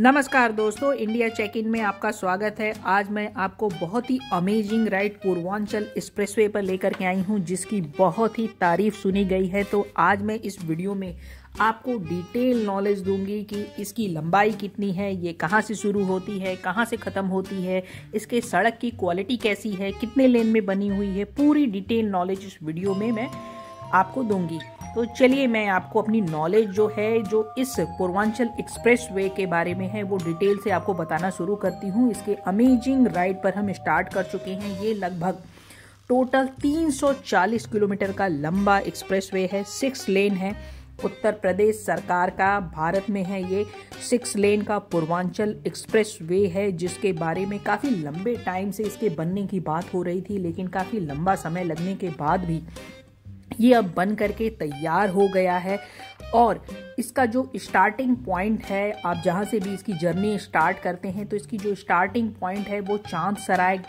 नमस्कार दोस्तों, India check in में आपका स्वागत है। आज मैं आपको बहुत ही अमेजिंग राइड पूर्वांचल एक्सप्रेसवे पर लेकर के आई हूं, जिसकी बहुत ही तारीफ सुनी गई है। तो आज मैं इस वीडियो में आपको डिटेल नॉलेज दूंगी कि इसकी लंबाई कितनी है, ये कहां से शुरू होती है, कहां से ख़त्म होती है, इसके सड़क की क्वालिटी कैसी है, कितने लेन में बनी हुई है, पूरी डिटेल नॉलेज इस वीडियो में मैं आपको दूंगी। तो चलिए मैं आपको अपनी नॉलेज जो है, जो इस पूर्वांचल एक्सप्रेसवे के बारे में है, वो डिटेल से आपको बताना शुरू करती हूँ। इसके अमेजिंग राइड पर हम स्टार्ट कर चुके हैं। ये लगभग टोटल 340 किलोमीटर का लंबा एक्सप्रेसवे है, 6 लेन है। उत्तर प्रदेश सरकार का भारत में है ये 6 लेन का पूर्वांचल एक्सप्रेसवे है, जिसके बारे में काफ़ी लंबे टाइम से इसके बनने की बात हो रही थी, लेकिन काफ़ी लंबा समय लगने के बाद भी ये अब बन करके तैयार हो गया है। और इसका जो स्टार्टिंग पॉइंट है, आप जहाँ से भी इसकी जर्नी स्टार्ट करते हैं, तो इसकी जो स्टार्टिंग पॉइंट है वो चांद सराय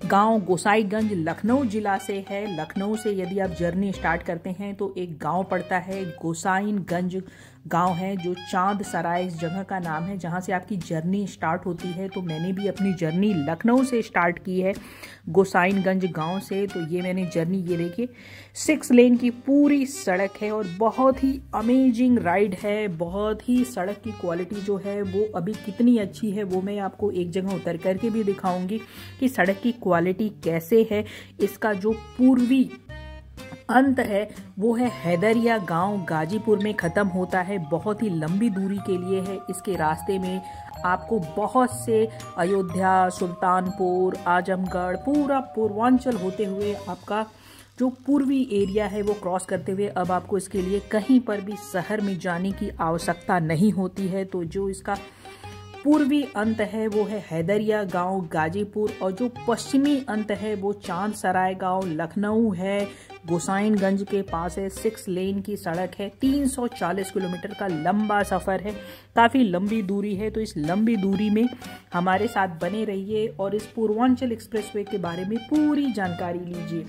गांव गोसाईगंज लखनऊ जिला से है। लखनऊ से यदि आप जर्नी स्टार्ट करते हैं तो एक गांव पड़ता है, गोसाईगंज गांव है, जो चांद सराय इस जगह का नाम है, जहां से आपकी जर्नी स्टार्ट होती है। तो मैंने भी अपनी जर्नी लखनऊ से स्टार्ट की है, गोसाईगंज गांव से। तो ये मैंने जर्नी, ये देखिए 6 लेन की पूरी सड़क है और बहुत ही अमेजिंग राइड है। बहुत ही सड़क की क्वालिटी जो है वो अभी कितनी अच्छी है, वो मैं आपको एक जगह उतर करके भी दिखाऊंगी कि सड़क की क्वालिटी कैसे है। इसका जो पूर्वी अंत है वो है हैदरिया गांव, गाजीपुर में ख़त्म होता है। बहुत ही लंबी दूरी के लिए है। इसके रास्ते में आपको बहुत से अयोध्या, सुल्तानपुर, आजमगढ़, पूरा पूर्वांचल होते हुए आपका जो पूर्वी एरिया है वो क्रॉस करते हुए अब आपको इसके लिए कहीं पर भी शहर में जाने की आवश्यकता नहीं होती है। तो जो इसका पूर्वी अंत है वो है हैदरिया गांव, गाजीपुर, और जो पश्चिमी अंत है वो चांद सराय गांव, लखनऊ है, गोसाईगंज के पास है। 6 लेन की सड़क है, 340 किलोमीटर का लंबा सफ़र है, काफ़ी लंबी दूरी है। तो इस लंबी दूरी में हमारे साथ बने रहिए और इस पूर्वांचल एक्सप्रेसवे के बारे में पूरी जानकारी लीजिए।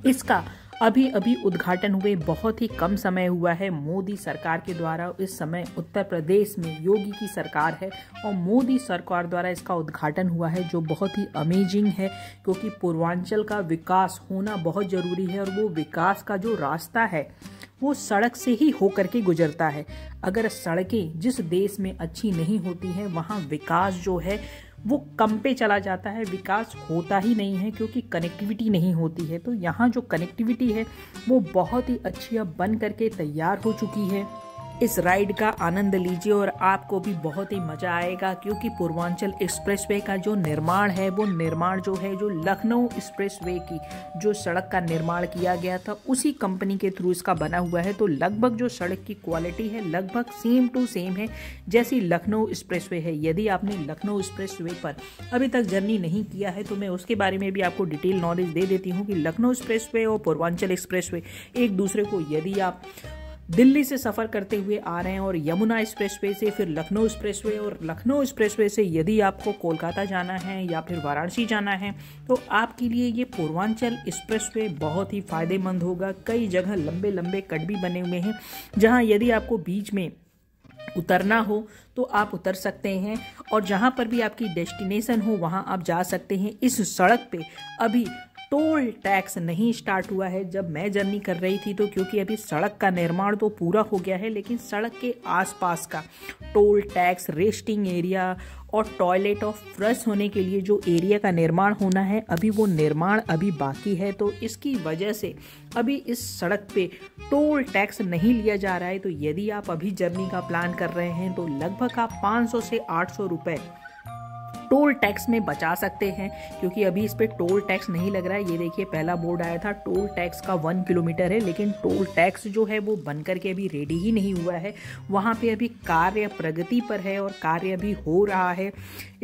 इसका अभी अभी उद्घाटन हुए बहुत ही कम समय हुआ है मोदी सरकार के द्वारा। इस समय उत्तर प्रदेश में योगी की सरकार है और मोदी सरकार द्वारा इसका उद्घाटन हुआ है, जो बहुत ही अमेजिंग है, क्योंकि पूर्वांचल का विकास होना बहुत ज़रूरी है। और वो विकास का जो रास्ता है वो सड़क से ही होकर के गुजरता है। अगर सड़कें जिस देश में अच्छी नहीं होती हैं, वहाँ विकास जो है वो कम पे चला जाता है, विकास होता ही नहीं है, क्योंकि कनेक्टिविटी नहीं होती है। तो यहाँ जो कनेक्टिविटी है वो बहुत ही अच्छी अब बन करके तैयार हो चुकी है। इस राइड का आनंद लीजिए और आपको भी बहुत ही मज़ा आएगा, क्योंकि पूर्वांचल एक्सप्रेसवे का जो निर्माण है वो निर्माण जो है, जो लखनऊ एक्सप्रेसवे की जो सड़क का निर्माण किया गया था, उसी कंपनी के थ्रू इसका बना हुआ है। तो लगभग जो सड़क की क्वालिटी है लगभग सेम टू सेम है जैसी लखनऊ एक्सप्रेसवे है। यदि आपने लखनऊ एक्सप्रेसवे पर अभी तक जर्नी नहीं किया है तो मैं उसके बारे में भी आपको डिटेल नॉलेज दे देती हूँ कि लखनऊ एक्सप्रेसवे और पूर्वांचल एक्सप्रेसवे एक दूसरे को, यदि आप दिल्ली से सफ़र करते हुए आ रहे हैं और यमुना एक्सप्रेसवे से फिर लखनऊ एक्सप्रेसवे, और लखनऊ एक्सप्रेसवे से यदि आपको कोलकाता जाना है या फिर वाराणसी जाना है, तो आपके लिए ये पूर्वांचल एक्सप्रेसवे बहुत ही फ़ायदेमंद होगा। कई जगह लंबे लंबे कट भी बने हुए हैं, जहां यदि आपको बीच में उतरना हो तो आप उतर सकते हैं, और जहां पर भी आपकी डेस्टिनेशन हो वहां आप जा सकते हैं। इस सड़क पे अभी टोल टैक्स नहीं स्टार्ट हुआ है। जब मैं जर्नी कर रही थी तो क्योंकि अभी सड़क का निर्माण तो पूरा हो गया है, लेकिन सड़क के आसपास का टोल टैक्स, रेस्टिंग एरिया और टॉयलेट और फ्लश होने के लिए जो एरिया का निर्माण होना है, अभी वो निर्माण अभी बाकी है। तो इसकी वजह से अभी इस सड़क पे टोल टैक्स नहीं लिया जा रहा है। तो यदि आप अभी जर्नी का प्लान कर रहे हैं तो लगभग आप 500 से 800 रुपये टोल टैक्स में बचा सकते हैं, क्योंकि अभी इस पे टोल टैक्स नहीं लग रहा है। ये देखिए पहला बोर्ड आया था टोल टैक्स का 1 किलोमीटर है, लेकिन टोल टैक्स जो है वो बन करके अभी रेडी ही नहीं हुआ है। वहाँ पे अभी कार्य प्रगति पर है और कार्य अभी हो रहा है।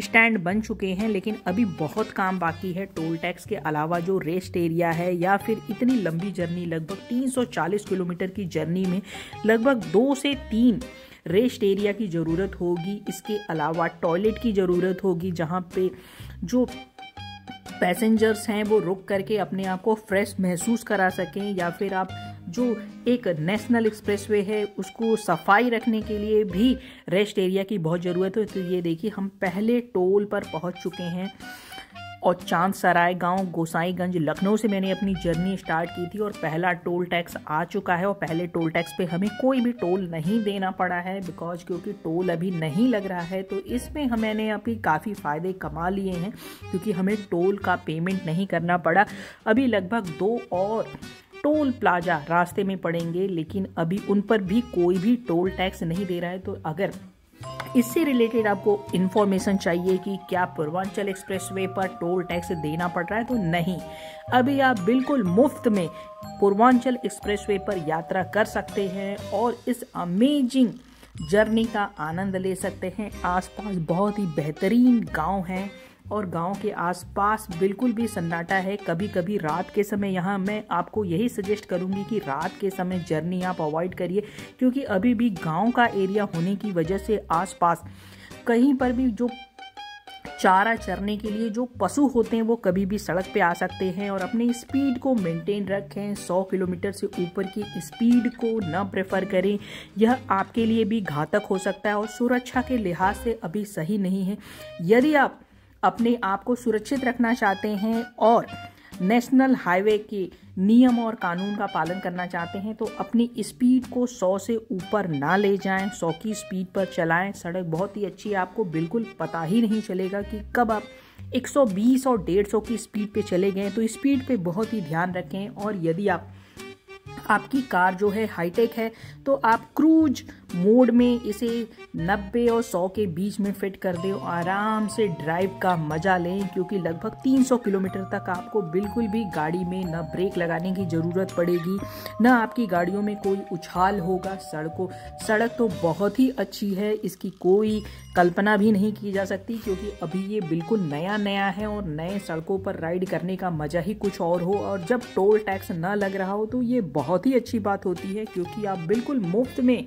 स्टैंड बन चुके हैं, लेकिन अभी बहुत काम बाकी है। टोल टैक्स के अलावा जो रेस्ट एरिया है, या फिर इतनी लंबी जर्नी लगभग 340 किलोमीटर की जर्नी में लगभग 2 से 3 रेस्ट एरिया की ज़रूरत होगी। इसके अलावा टॉयलेट की ज़रूरत होगी, जहाँ पे जो पैसेंजर्स हैं वो रुक करके अपने आप को फ्रेश महसूस करा सकें, या फिर आप जो एक नेशनल एक्सप्रेसवे है उसको सफाई रखने के लिए भी रेस्ट एरिया की बहुत ज़रूरत है। तो ये देखिए हम पहले टोल पर पहुंच चुके हैं और चांद सराय गांव गोसाईगंज लखनऊ से मैंने अपनी जर्नी स्टार्ट की थी और पहला टोल टैक्स आ चुका है। और पहले टोल टैक्स पे हमें कोई भी टोल नहीं देना पड़ा है क्योंकि टोल अभी नहीं लग रहा है। तो इसमें मैंने अभी काफ़ी फ़ायदे कमा लिए हैं क्योंकि हमें टोल का पेमेंट नहीं करना पड़ा। अभी लगभग 2 और टोल प्लाजा रास्ते में पड़ेंगे, लेकिन अभी उन पर भी कोई भी टोल टैक्स नहीं दे रहा है। तो अगर इससे रिलेटेड आपको इन्फॉर्मेशन चाहिए कि क्या पूर्वांचल एक्सप्रेसवे पर टोल टैक्स देना पड़ रहा है, तो नहीं, अभी आप बिल्कुल मुफ्त में पूर्वांचल एक्सप्रेसवे पर यात्रा कर सकते हैं और इस अमेजिंग जर्नी का आनंद ले सकते हैं। आसपास बहुत ही बेहतरीन गांव हैं और गांव के आसपास बिल्कुल भी सन्नाटा है। कभी कभी रात के समय यहाँ मैं आपको यही सजेस्ट करूँगी कि रात के समय जर्नी आप अवॉइड करिए, क्योंकि अभी भी गांव का एरिया होने की वजह से आसपास कहीं पर भी जो चारा चरने के लिए जो पशु होते हैं वो कभी भी सड़क पे आ सकते हैं। और अपनी स्पीड को मेंटेन रखें, 100 किलोमीटर से ऊपर की स्पीड को न प्रेफर करें, यह आपके लिए भी घातक हो सकता है और सुरक्षा के लिहाज से अभी सही नहीं है। यदि आप अपने आप को सुरक्षित रखना चाहते हैं और नेशनल हाईवे के नियम और कानून का पालन करना चाहते हैं तो अपनी स्पीड को 100 से ऊपर ना ले जाएं, 100 की स्पीड पर चलाएं। सड़क बहुत ही अच्छी है, आपको बिल्कुल पता ही नहीं चलेगा कि कब आप 120 और 150 की स्पीड पे चले गए। तो स्पीड पे बहुत ही ध्यान रखें। और यदि आपकी कार जो है हाईटेक है तो आप क्रूज मोड में इसे 90 और 100 के बीच में फिट कर दें, आराम से ड्राइव का मजा लें, क्योंकि लगभग 300 किलोमीटर तक आपको बिल्कुल भी गाड़ी में न ब्रेक लगाने की ज़रूरत पड़ेगी, न आपकी गाड़ियों में कोई उछाल होगा। सड़क तो बहुत ही अच्छी है, इसकी कोई कल्पना भी नहीं की जा सकती, क्योंकि अभी ये बिल्कुल नया है और नए सड़कों पर राइड करने का मज़ा ही कुछ और हो। और जब टोल टैक्स न लग रहा हो तो ये बहुत ही अच्छी बात होती है, क्योंकि आप बिल्कुल मुफ्त में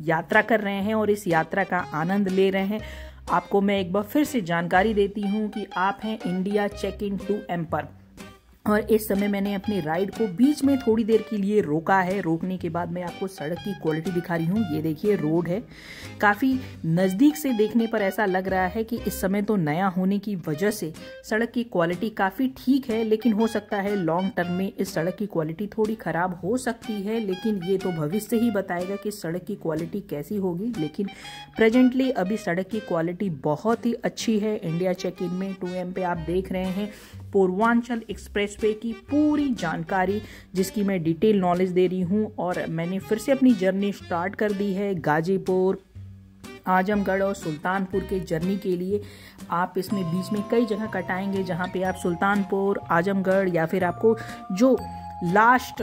यात्रा कर रहे हैं और इस यात्रा का आनंद ले रहे हैं। आपको मैं एक बार फिर से जानकारी देती हूं कि आप हैं India check in to M पर, और इस समय मैंने अपनी राइड को बीच में थोड़ी देर के लिए रोका है। रोकने के बाद मैं आपको सड़क की क्वालिटी दिखा रही हूँ। ये देखिए रोड है, काफ़ी नज़दीक से देखने पर ऐसा लग रहा है कि इस समय तो नया होने की वजह से सड़क की क्वालिटी काफ़ी ठीक है, लेकिन हो सकता है लॉन्ग टर्म में इस सड़क की क्वालिटी थोड़ी ख़राब हो सकती है, लेकिन ये तो भविष्य ही बताएगा कि सड़क की क्वालिटी कैसी होगी। लेकिन प्रेजेंटली अभी सड़क की क्वालिटी बहुत ही अच्छी है। इंडिया चेक इन में 2M पे आप देख रहे हैं पूर्वांचल एक्सप्रेसवे की पूरी जानकारी, जिसकी मैं डिटेल नॉलेज दे रही हूँ। और मैंने फिर से अपनी जर्नी स्टार्ट कर दी है गाजीपुर, आजमगढ़ और सुल्तानपुर के जर्नी के लिए। आप इसमें बीच में कई जगह कटाएंगे जहाँ पे आप सुल्तानपुर, आजमगढ़, या फिर आपको जो लास्ट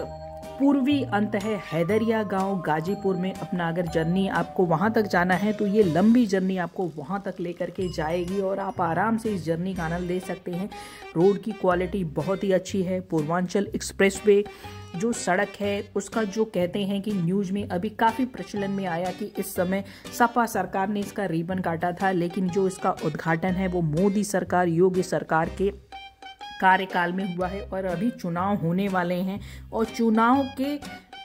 पूर्वी अंत है हैदरिया गांव गाजीपुर में अपना अगर जर्नी आपको वहां तक जाना है तो ये लंबी जर्नी आपको वहां तक लेकर के जाएगी और आप आराम से इस जर्नी का आनंद ले सकते हैं। रोड की क्वालिटी बहुत ही अच्छी है। पूर्वांचल एक्सप्रेसवे जो सड़क है उसका जो कहते हैं कि न्यूज़ में अभी काफ़ी प्रचलन में आया कि इस समय सपा सरकार ने इसका रिबन काटा था, लेकिन जो इसका उद्घाटन है वो मोदी सरकार, योगी सरकार के कार्यकाल में हुआ है। और अभी चुनाव होने वाले हैं और चुनाव के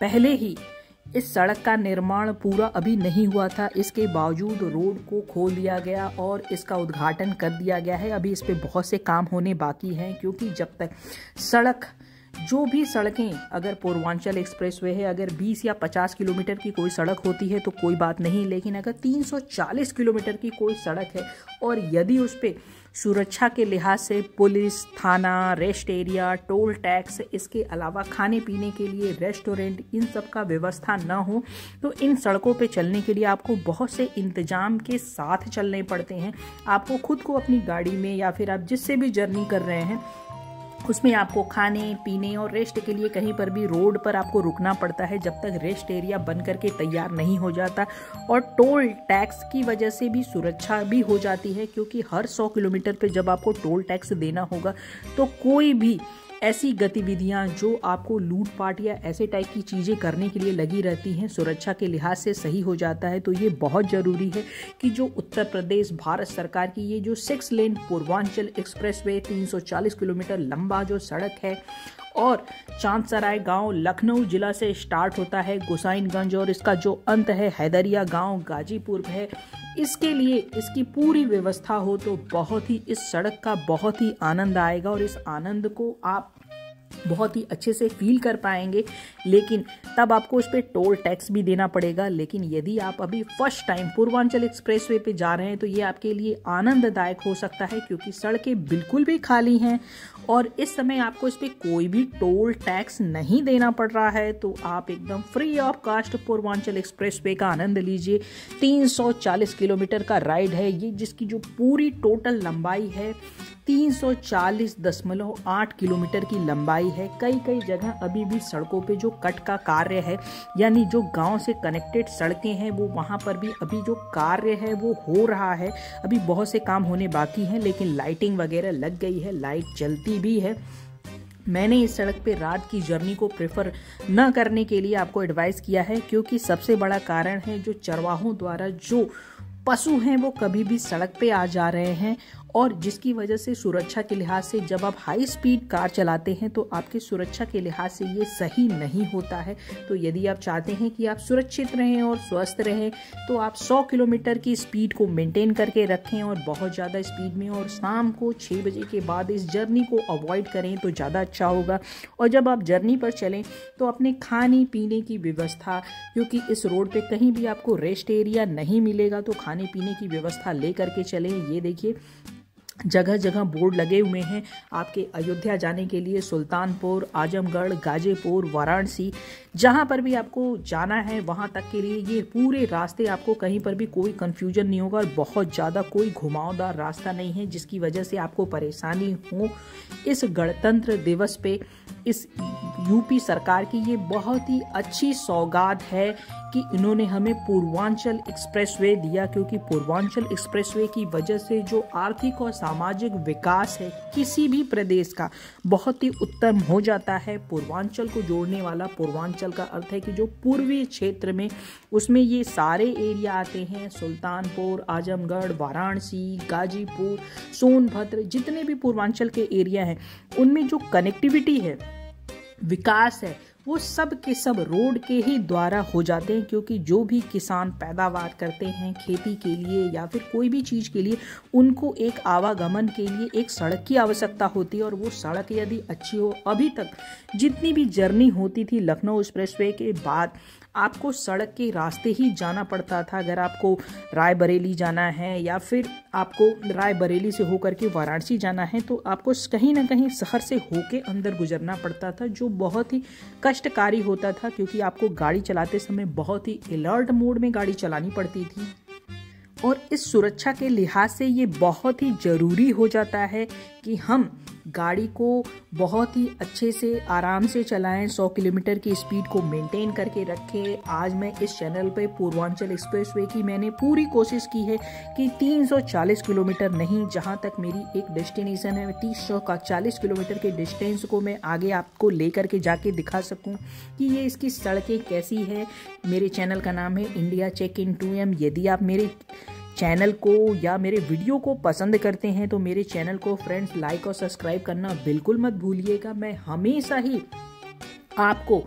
पहले ही इस सड़क का निर्माण पूरा अभी नहीं हुआ था, इसके बावजूद रोड को खोल दिया गया और इसका उद्घाटन कर दिया गया है। अभी इस पे बहुत से काम होने बाकी हैं, क्योंकि जब तक जो भी सड़कें, अगर पूर्वांचल एक्सप्रेसवे है, अगर 20 या 50 किलोमीटर की कोई सड़क होती है तो कोई बात नहीं, लेकिन अगर 340 किलोमीटर की कोई सड़क है और यदि उस पर सुरक्षा के लिहाज से पुलिस थाना, रेस्ट एरिया, टोल टैक्स, इसके अलावा खाने पीने के लिए रेस्टोरेंट, इन सब का व्यवस्था न हो तो इन सड़कों पे चलने के लिए आपको बहुत से इंतजाम के साथ चलने पड़ते हैं। आपको खुद को अपनी गाड़ी में या फिर आप जिससे भी जर्नी कर रहे हैं उसमें आपको खाने पीने और रेस्ट के लिए कहीं पर भी रोड पर आपको रुकना पड़ता है जब तक रेस्ट एरिया बन करके तैयार नहीं हो जाता। और टोल टैक्स की वजह से भी सुरक्षा भी हो जाती है, क्योंकि हर 100 किलोमीटर पे जब आपको टोल टैक्स देना होगा तो कोई भी ऐसी गतिविधियां जो आपको लूटपाट या ऐसे टाइप की चीज़ें करने के लिए लगी रहती हैं सुरक्षा के लिहाज से सही हो जाता है। तो ये बहुत ज़रूरी है कि जो उत्तर प्रदेश भारत सरकार की ये जो 6 लेन पूर्वांचल एक्सप्रेसवे 340 किलोमीटर लंबा जो सड़क है और चांदसराय गांव लखनऊ जिला से स्टार्ट होता है गोसाइनगंज और इसका जो अंत है हैदरिया गांव गाजीपुर है, इसके लिए इसकी पूरी व्यवस्था हो तो बहुत ही इस सड़क का बहुत ही आनंद आएगा और इस आनंद को आप बहुत ही अच्छे से फील कर पाएंगे। लेकिन तब आपको इस पे टोल टैक्स भी देना पड़ेगा। लेकिन यदि आप अभी फर्स्ट टाइम पूर्वांचल एक्सप्रेसवे पे जा रहे हैं तो ये आपके लिए आनंददायक हो सकता है क्योंकि सड़कें बिल्कुल भी खाली हैं और इस समय आपको इस पे कोई भी टोल टैक्स नहीं देना पड़ रहा है। तो आप एकदम free of cost Purvanchal expressway का आनंद लीजिए। 340 किलोमीटर का राइड है ये, जिसकी जो पूरी टोटल लंबाई है 340.8 किलोमीटर की लंबाई है। कई कई जगह अभी भी सड़कों पे जो कट का कार्य है यानी जो गांव से कनेक्टेड सड़कें हैं वो वहां पर भी अभी जो कार्य है वो हो रहा है। अभी बहुत से काम होने बाकी हैं लेकिन लाइटिंग वगैरह लग गई है, लाइट चलती भी है। मैंने इस सड़क पे रात की जर्नी को प्रेफर न करने के लिए आपको एडवाइस किया है क्योंकि सबसे बड़ा कारण है जो चरवाहों द्वारा जो पशु हैं वो कभी भी सड़क पे आ जा रहे हैं और जिसकी वजह से सुरक्षा के लिहाज से जब आप हाई स्पीड कार चलाते हैं तो आपकी सुरक्षा के लिहाज से ये सही नहीं होता है। तो यदि आप चाहते हैं कि आप सुरक्षित रहें और स्वस्थ रहें तो आप 100 किलोमीटर की स्पीड को मेंटेन करके रखें और बहुत ज़्यादा स्पीड में और शाम को 6 बजे के बाद इस जर्नी को अवॉइड करें तो ज़्यादा अच्छा होगा। और जब आप जर्नी पर चलें तो अपने खाने पीने की व्यवस्था, क्योंकि इस रोड पे कहीं भी आपको रेस्ट एरिया नहीं मिलेगा तो खाने पीने की व्यवस्था ले करके चलें। ये देखिए जगह जगह बोर्ड लगे हुए हैं आपके अयोध्या जाने के लिए, सुल्तानपुर, आजमगढ़, गाजीपुर, वाराणसी, जहां पर भी आपको जाना है वहां तक के लिए ये पूरे रास्ते आपको कहीं पर भी कोई कंफ्यूजन नहीं होगा और बहुत ज़्यादा कोई घुमावदार रास्ता नहीं है जिसकी वजह से आपको परेशानी हो। इस गणतंत्र दिवस पे इस यूपी सरकार की ये बहुत ही अच्छी सौगात है कि इन्होंने हमें पूर्वांचल एक्सप्रेसवे दिया क्योंकि पूर्वांचल एक्सप्रेसवे की वजह से जो आर्थिक और सामाजिक विकास है किसी भी प्रदेश का बहुत ही उत्तम हो जाता है। पूर्वांचल को जोड़ने वाला, पूर्वांचल का अर्थ है कि जो पूर्वी क्षेत्र में उसमें ये सारे एरिया आते हैं, सुल्तानपुर, आजमगढ़, वाराणसी, गाजीपुर, सोनभद्र, जितने भी पूर्वांचल के एरिया हैं उनमें जो कनेक्टिविटी है, विकास है, वो सब के सब रोड के ही द्वारा हो जाते हैं क्योंकि जो भी किसान पैदावार करते हैं खेती के लिए या फिर कोई भी चीज़ के लिए उनको एक आवागमन के लिए एक सड़क की आवश्यकता होती है और वो सड़क यदि अच्छी हो, अभी तक जितनी भी जर्नी होती थी लखनऊ एक्सप्रेसवे के बाद आपको सड़क के रास्ते ही जाना पड़ता था। अगर आपको रायबरेली जाना है या फिर आपको रायबरेली से होकर के वाराणसी जाना है तो आपको कहीं ना कहीं शहर से होके अंदर गुजरना पड़ता था जो बहुत ही कष्टकारी होता था क्योंकि आपको गाड़ी चलाते समय बहुत ही अलर्ट मोड में गाड़ी चलानी पड़ती थी। और इस सुरक्षा के लिहाज से ये बहुत ही ज़रूरी हो जाता है कि हम गाड़ी को बहुत ही अच्छे से आराम से चलाएं, 100 किलोमीटर की स्पीड को मेंटेन करके रखें। आज मैं इस चैनल पे पूर्वांचल एक्सप्रेसवे की मैंने पूरी कोशिश की है कि 340 किलोमीटर नहीं, जहां तक मेरी एक डेस्टिनेशन है 340 किलोमीटर के डिस्टेंस को मैं आगे आपको लेकर के जाके दिखा सकूं कि ये इसकी सड़कें कैसी है। मेरे चैनल का नाम है इंडिया चेक इन 2M। यदि आप मेरे चैनल को या मेरे वीडियो को पसंद करते हैं तो मेरे चैनल को फ्रेंड्स लाइक और सब्सक्राइब करना बिल्कुल मत भूलिएगा। मैं हमेशा ही आपको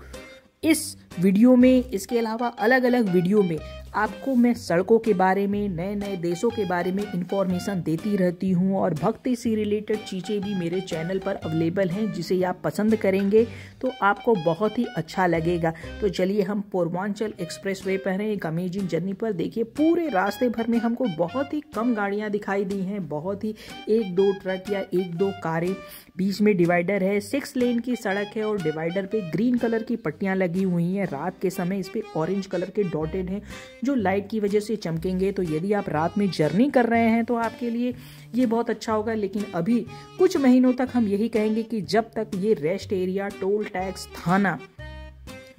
इस वीडियो में, इसके अलावा अलग अलग वीडियो में आपको मैं सड़कों के बारे में, नए नए देशों के बारे में इंफॉर्मेशन देती रहती हूँ और भक्ति से रिलेटेड चीज़ें भी मेरे चैनल पर अवेलेबल हैं जिसे आप पसंद करेंगे तो आपको बहुत ही अच्छा लगेगा। तो चलिए हम पूर्वांचल एक्सप्रेसवे पर हैं एक अमेजिंग जर्नी पर। देखिए पूरे रास्ते भर में हमको बहुत ही कम गाड़ियाँ दिखाई दी हैं, बहुत ही 1-2 ट्रक या 1-2 कारें, बीच में डिवाइडर है, 6 लेन की सड़क है और डिवाइडर पे ग्रीन कलर की पट्टियाँ लगी हुई हैं। रात के समय इस पे ऑरेंज कलर के डॉटेड हैं जो लाइट की वजह से चमकेंगे। तो यदि आप रात में जर्नी कर रहे हैं तो आपके लिए ये बहुत अच्छा होगा। लेकिन अभी कुछ महीनों तक हम यही कहेंगे कि जब तक ये रेस्ट एरिया, टोल टैक्स, थाना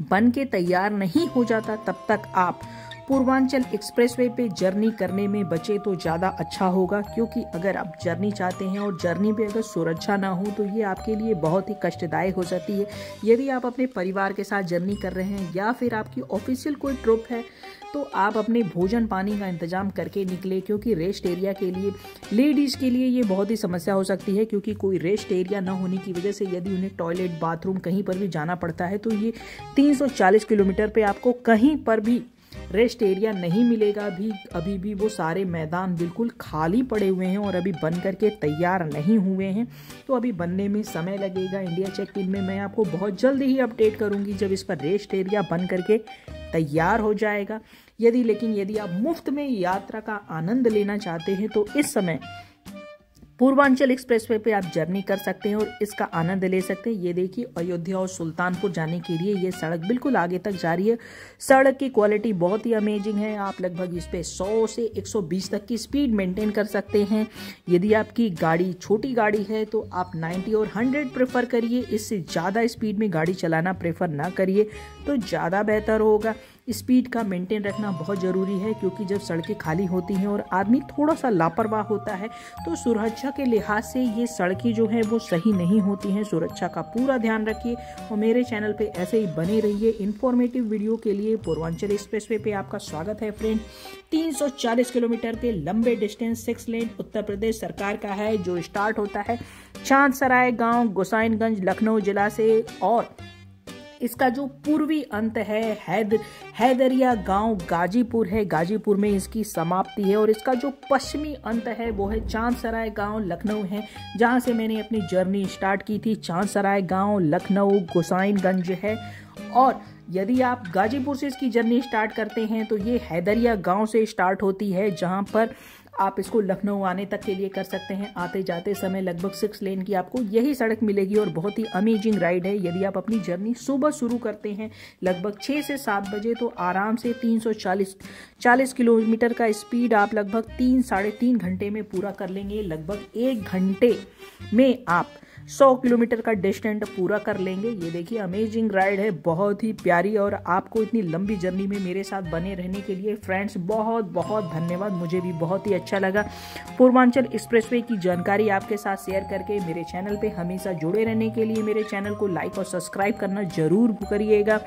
बन के तैयार नहीं हो जाता तब तक आप पूर्वांचल एक्सप्रेसवे पे जर्नी करने में बचे तो ज़्यादा अच्छा होगा, क्योंकि अगर आप जर्नी चाहते हैं और जर्नी पे अगर सुरक्षा ना हो तो ये आपके लिए बहुत ही कष्टदायक हो सकती है। यदि आप अपने परिवार के साथ जर्नी कर रहे हैं या फिर आपकी ऑफिशियल कोई ट्रिप है तो आप अपने भोजन पानी का इंतजाम करके निकले, क्योंकि रेस्ट एरिया के लिए लेडीज़ के लिए ये बहुत ही समस्या हो सकती है, क्योंकि कोई रेस्ट एरिया ना होने की वजह से यदि उन्हें टॉयलेट बाथरूम कहीं पर भी जाना पड़ता है तो ये 340 किलोमीटर पे आपको कहीं पर भी रेस्ट एरिया नहीं मिलेगा। अभी भी वो सारे मैदान बिल्कुल खाली पड़े हुए हैं और अभी बन करके तैयार नहीं हुए हैं, तो अभी बनने में समय लगेगा। इंडिया चेक इन में मैं आपको बहुत जल्द ही अपडेट करूंगी जब इस पर रेस्ट एरिया बन करके तैयार हो जाएगा। यदि आप मुफ्त में यात्रा का आनंद लेना चाहते हैं तो इस समय पूर्वांचल एक्सप्रेसवे पे आप जर्नी कर सकते हैं और इसका आनंद ले सकते हैं। ये देखिए, अयोध्या और सुल्तानपुर जाने के लिए ये सड़क बिल्कुल आगे तक जा रही है। सड़क की क्वालिटी बहुत ही अमेजिंग है। आप लगभग इस पे 100 से 120 तक की स्पीड मेंटेन कर सकते हैं। यदि आपकी गाड़ी छोटी गाड़ी है तो आप 90 और 100 प्रेफर करिए। इससे ज़्यादा स्पीड में गाड़ी चलाना प्रेफर ना करिए तो ज़्यादा बेहतर होगा। स्पीड का मेंटेन रखना बहुत ज़रूरी है, क्योंकि जब सड़कें खाली होती हैं और आदमी थोड़ा सा लापरवाह होता है तो सुरक्षा के लिहाज से ये सड़कें जो हैं वो सही नहीं होती हैं। सुरक्षा का पूरा ध्यान रखिए और मेरे चैनल पे ऐसे ही बने रहिए। इन्फॉर्मेटिव वीडियो के लिए पूर्वांचल एक्सप्रेसवे पे आपका स्वागत है फ्रेंड। 340 किलोमीटर के लंबे डिस्टेंस 6 लेन उत्तर प्रदेश सरकार का है, जो स्टार्ट होता है चांदसराय गाँव गोसाइनगंज लखनऊ जिला से, और इसका जो पूर्वी अंत है हैदरिया गांव गाजीपुर है, गाजीपुर में इसकी समाप्ति है, और इसका जो पश्चिमी अंत है वो है चांदसराय गांव लखनऊ है, जहां से मैंने अपनी जर्नी स्टार्ट की थी। चांदसराय गांव लखनऊ गोसाइनगंज है। और यदि आप गाजीपुर से इसकी जर्नी स्टार्ट करते हैं तो ये हैदरिया गांव से स्टार्ट होती है, जहां पर आप इसको लखनऊ आने तक के लिए कर सकते हैं। आते जाते समय लगभग 6 लेन की आपको यही सड़क मिलेगी और बहुत ही अमेजिंग राइड है। यदि आप अपनी जर्नी सुबह शुरू करते हैं लगभग 6 से 7 बजे तो आराम से 340 किलोमीटर का स्पीड आप लगभग 3-3.5 घंटे में पूरा कर लेंगे। लगभग 1 घंटे में आप 100 किलोमीटर का डिस्टेंस पूरा कर लेंगे। ये देखिए, अमेजिंग राइड है, बहुत ही प्यारी। और आपको इतनी लंबी जर्नी में मेरे साथ बने रहने के लिए फ्रेंड्स बहुत बहुत धन्यवाद। मुझे भी बहुत ही अच्छा लगा पूर्वांचल एक्सप्रेसवे की जानकारी आपके साथ शेयर करके। मेरे चैनल पे हमेशा जुड़े रहने के लिए मेरे चैनल को लाइक और सब्सक्राइब करना जरूर करिएगा।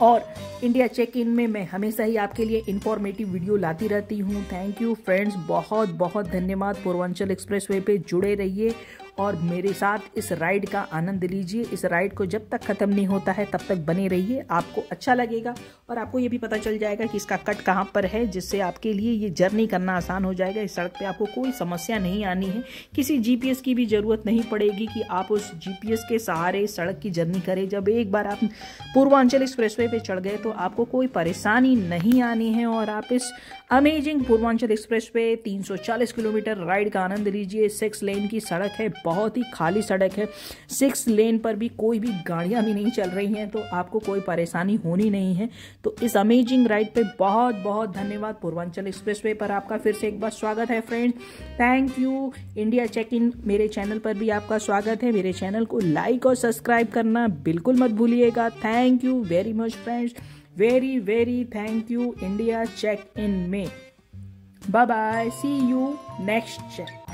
और इंडिया चेक इन में मैं हमेशा ही आपके लिए इंफॉर्मेटिव वीडियो लाती रहती हूँ। थैंक यू फ्रेंड्स, बहुत बहुत धन्यवाद। पूर्वांचल एक्सप्रेसवे पे जुड़े रहिए और मेरे साथ इस राइड का आनंद लीजिए। इस राइड को जब तक खत्म नहीं होता है तब तक बने रहिए, आपको अच्छा लगेगा और आपको ये भी पता चल जाएगा कि इसका कट कहाँ पर है, जिससे आपके लिए ये जर्नी करना आसान हो जाएगा। इस सड़क पे आपको कोई समस्या नहीं आनी है, किसी जीपीएस की भी जरूरत नहीं पड़ेगी कि आप उस जीपीएस के सहारे सड़क की जर्नी करें। जब एक बार आप पूर्वांचल एक्सप्रेसवे पे चढ़ गए तो आपको कोई परेशानी नहीं आनी है और आप इस amazing Purvanchal expressway 340 kilometre ride का आनंद लीजिए। 6 लेन की सड़क है, बहुत ही खाली सड़क है। 6 लेन पर भी कोई भी गाड़ियां भी नहीं चल रही हैं, तो आपको कोई परेशानी होनी नहीं है। तो इस अमेजिंग राइड पे बहुत बहुत धन्यवाद। पूर्वांचल एक्सप्रेसवे पर आपका फिर से एक बार स्वागत है friends. Thank you. India check in मेरे चैनल पर भी आपका स्वागत है। मेरे चैनल को लाइक और सब्सक्राइब करना बिल्कुल मत भूलिएगा। Thank you very much friends, very very thank you India check in में। Bye bye, see you next check.